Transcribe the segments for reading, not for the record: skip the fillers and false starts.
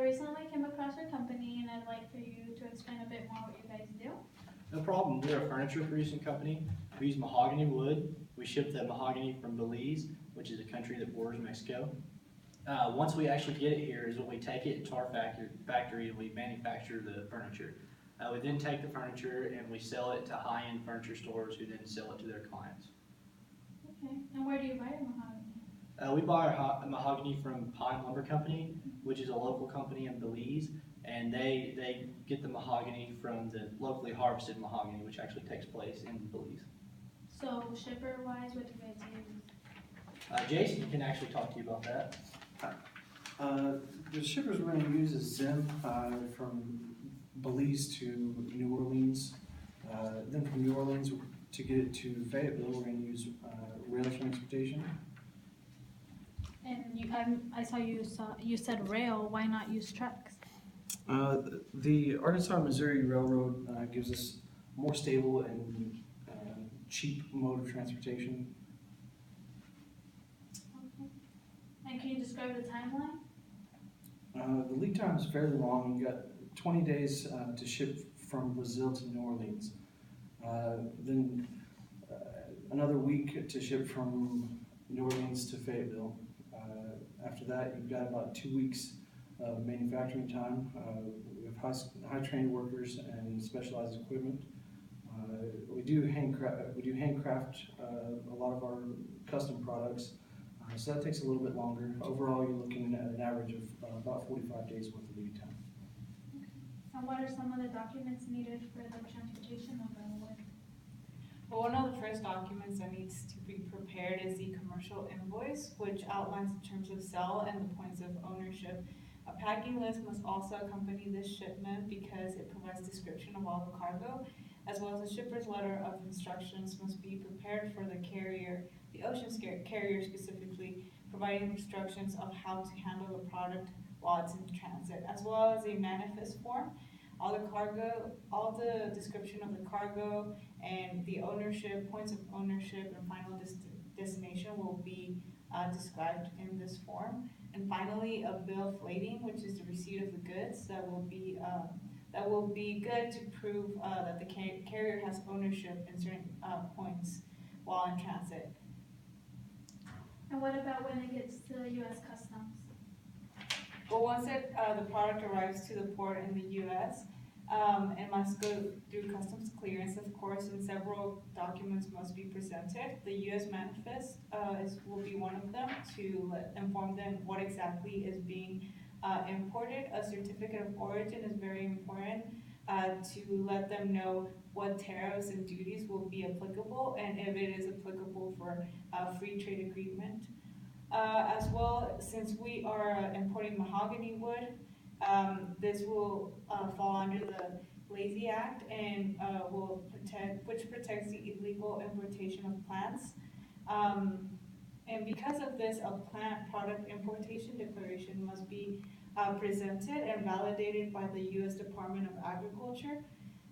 recently came across your company and I'd like for you to explain a bit more what you guys do. No problem. We're a furniture producing company. We use mahogany wood. We ship that mahogany from Belize, which is a country that borders Mexico. Once we actually get it here is when we take it to our factory and we manufacture the furniture. We then take the furniture and we sell it to high-end furniture stores who then sell it to their clients. Okay, and where do you buy your mahogany? We buy our mahogany from Pine Lumber Company, which is a local company in Belize, and they get the mahogany from the locally harvested mahogany, which actually takes place in Belize. So shipper-wise, what do you guys use? Jason can actually talk to you about that. The shippers we're going to use is Zim from Belize to New Orleans. Then from New Orleans to get it to Fayetteville, we're going to use rail transportation. And I saw you said rail. Why not use trucks? The Arkansas-Missouri Railroad gives us more stable and cheap mode of transportation. Okay. And can you describe the timeline? The lead time is fairly long. You got 20 days to ship from Brazil to New Orleans. Then another week to ship from New Orleans to Fayetteville. After that, you've got about 2 weeks of manufacturing time. We have high trained workers and specialized equipment. We do handcraft a lot of our custom products, so that takes a little bit longer. Overall, you're looking at an average of about 45 days worth of lead time. And what are some of the documents needed for the transportation of the wood? Well, one of the first documents that needs to be prepared is the commercial invoice, which outlines the terms of sale and the points of ownership. A packing list must also accompany this shipment because it provides description of all the cargo, as well as a shipper's letter of instructions must be prepared for the carrier, the ocean carrier specifically, providing instructions of how to handle the product while it's in transit, as well as a manifest form. All the description of the cargo and the ownership, points of ownership, and final destination will be described in this form. And finally, a bill of lading, which is the receipt of the goods that will be good to prove that the carrier has ownership in certain points while in transit. And what about when it gets to U.S. Customs? Well, once the product arrives to the port in the U.S., it must go through customs clearance, of course, and several documents must be presented. The U.S. manifest will be one of them to inform them what exactly is being imported. A certificate of origin is very important to let them know what tariffs and duties will be applicable and if it is applicable for a free trade agreement. As well, since we are importing mahogany wood, this will fall under the Lazy Act and which protects the illegal importation of plants. And because of this, a plant product importation declaration must be presented and validated by the U.S. Department of Agriculture,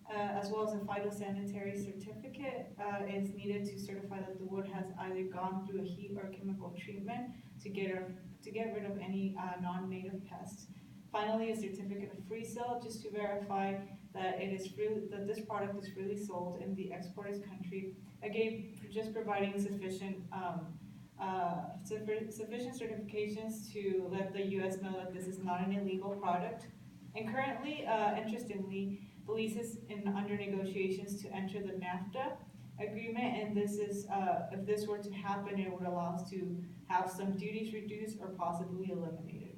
as well as a phytosanitary certificate is needed to certify that the wood has either gone through a heat or chemical treatment to get rid of any non-native pests. Finally, a certificate of free sale, just to verify that that this product is freely sold in the exporter's country. Again, just providing sufficient certifications to let the U.S. know that this is not an illegal product. And currently, interestingly, Belize is under negotiations to enter the NAFTA agreement, and this is, if this were to happen, it would allow us to have some duties reduced or possibly eliminated.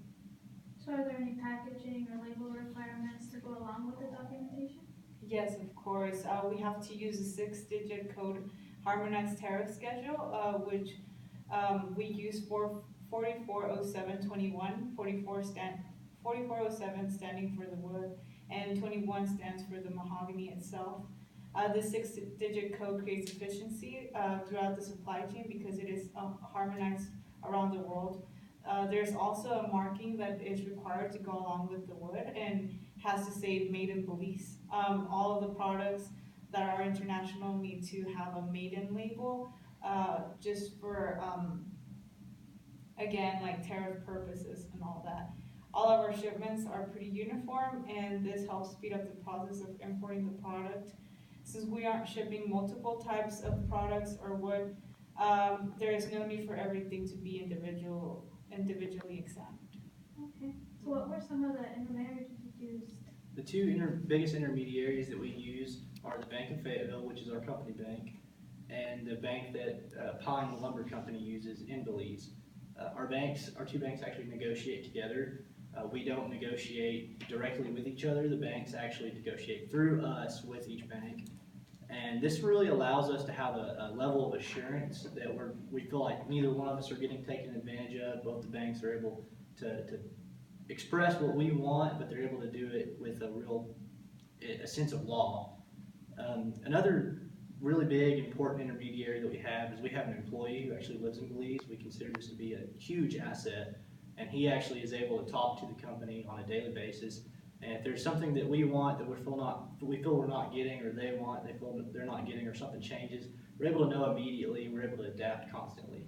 So are there any packaging or label requirements to go along with the documentation? Yes, of course. We have to use a 6-digit code harmonized tariff schedule, which we use for 440721, 4407 standing for the wood, and 21 stands for the mahogany itself. This 6-digit code creates efficiency throughout the supply chain because it is harmonized around the world. There's also a marking that is required to go along with the wood and has to say made in Belize. All of the products that are international need to have a made in label just for, again, like tariff purposes and all that. All of our shipments are pretty uniform, and this helps speed up the process of importing the product. Since we aren't shipping multiple types of products or wood, there is no need for everything to be individually examined. Okay, so what were some of the intermediaries you used? The two biggest intermediaries that we use are the Bank of Fayetteville, which is our company bank, and the bank that Pine Lumber Company uses in Belize. Our two banks actually negotiate together. We don't negotiate directly with each other. The banks actually negotiate through us with each bank. And this really allows us to have a level of assurance that we feel like neither one of us are getting taken advantage of. Both the banks are able to express what we want, but they're able to do it with a sense of law. Another really big, important intermediary that we have is we have an employee who actually lives in Belize. We consider this to be a huge asset, and he actually is able to talk to the company on a daily basis. And if there's something that we want that we feel we're not getting, or they feel that they're not getting, or something changes, we're able to know immediately. We're able to adapt constantly.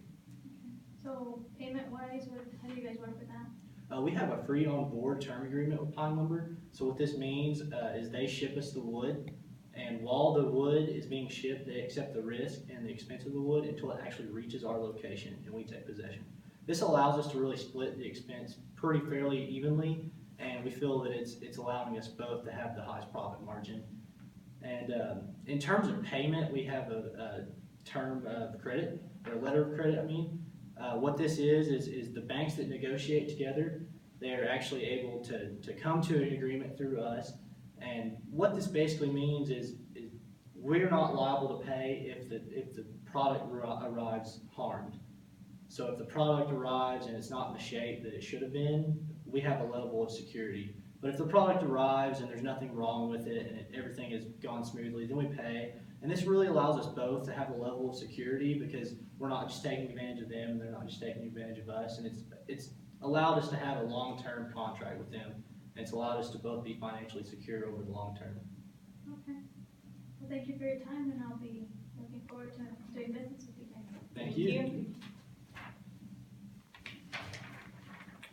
So payment-wise, how do you guys work with that? We have a free on board term agreement with Pine Lumber. So what this means is they ship us the wood, and while the wood is being shipped, they accept the risk and the expense of the wood until it actually reaches our location and we take possession. This allows us to really split the expense pretty fairly evenly, and we feel that it's allowing us both to have the highest profit margin. And in terms of payment, we have a term of credit, or a letter of credit, I mean. What this is the banks that negotiate together, they're actually able to come to an agreement through us. And what this basically means is we're not liable to pay if the product arrives harmed. So if the product arrives and it's not in the shape that it should have been, we have a level of security. But if the product arrives and there's nothing wrong with it and everything has gone smoothly, then we pay. And this really allows us both to have a level of security, because we're not just taking advantage of them and they're not just taking advantage of us. And it's allowed us to have a long-term contract with them. And it's allowed us to both be financially secure over the long term. Okay. Well, thank you for your time, and I'll be looking forward to doing business with you guys. Thank you.